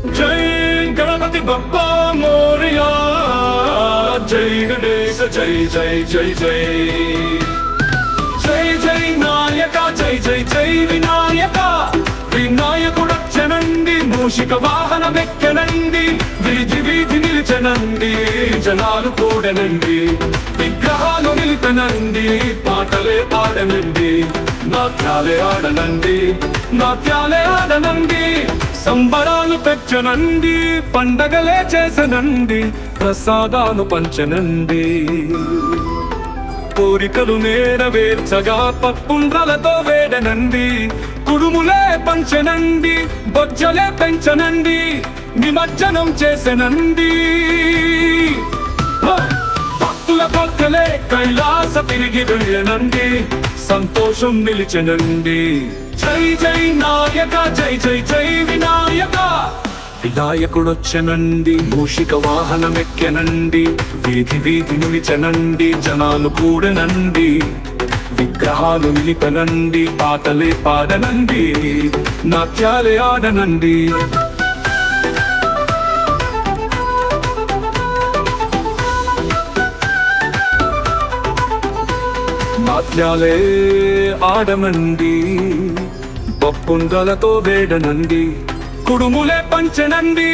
జై గణపతి బప్పా మోరియా, జై గణేశ జై జై జై జై, జై జై నాయక జై జై జై వినాయక. వినాయకుడొచ్చనండి, మూషిక వాహనమెక్కనండి, వీధి వీధి నిలిచనండి, జనాలు కూడనండి, విగ్రహాలు నిలిపనండి, పాటలే పాడనండి, నాట్యాలే ఆడనండి, నాట్యాలే ఆడనండి, సంబరాలు పెంచనండి, పండగలే చేసనండి, ప్రసాదాలు పంచనండి. కోరికలు నెరవేర్చగా పప్పుండ్రలతో వేడనండి, కుడుములే పంచనండి, బొజ్జలే పెంచనండి, నిమజ్జనం చేసనండి. భక్తుల భక్తులే కైలాస తిరిగి వెళ్ళనండి, సంతోషం నిలిచనండి. జై జై నాయక జై జై జై వినాయక. వినాయకుడొచ్చనండి, మూషిక వాహనమెక్కెనండి, వీధి వీధి నిలిచనండి, జనాలు కూడనండి, విగ్రహాలు నిలిపనండి, పాటలే పాడనండి, నాట్యాలే ఆడనండి. నాట్యాలే ఆడనండి, పప్పుండ్రలతో వేడనండి, కుడుములే పంచనండి,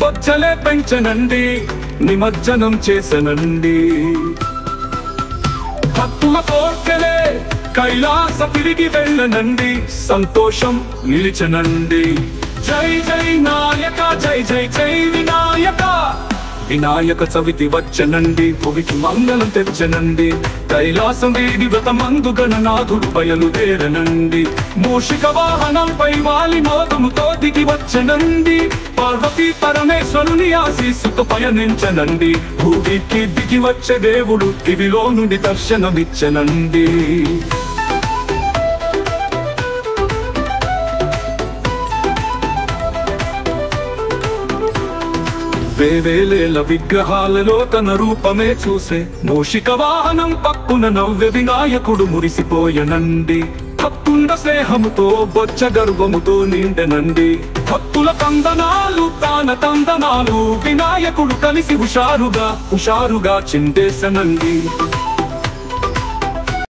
బొచ్చలే పెంచనండి, నిమజ్జనం చేసనండి. భక్తుల కోర్కెలే కైలాస తిరిగి వెళ్ళనండి, సంతోషం నిలిచనండి. జై జై నాయక జై జై జై వినాయక. వినాయక చవితి వచ్చనండి, భువికి మంగళం తెచ్చనండి, కైలాసం వేడి వ్రతమందు గణనాథుడు బయలుదేరనండి, మూషిక వాహనంపై వాలి మోదముతో దిగి వచ్చనండి, పార్వతీ పరమేశ్వరుని ఆశీస్సుతో పయనించనండి, భూమికి దిగి వచ్చే దేవుడు దివిలో నుండి దర్శనమిచ్చనండి. వేవేల విగ్రహాలలో తన రూపమే చూసే, మూషిక వాహనం పక్కున నవ్వె వినాయకుడు మురిసిపోయనండి, భక్తుండ స్నేహముతో బొచ్చ గర్వముతో నిండెనండి, భక్తుల తందనాలు తాన తందనాలు, వినాయకుడు కలిసి హుషారుగా చిందేసనండి.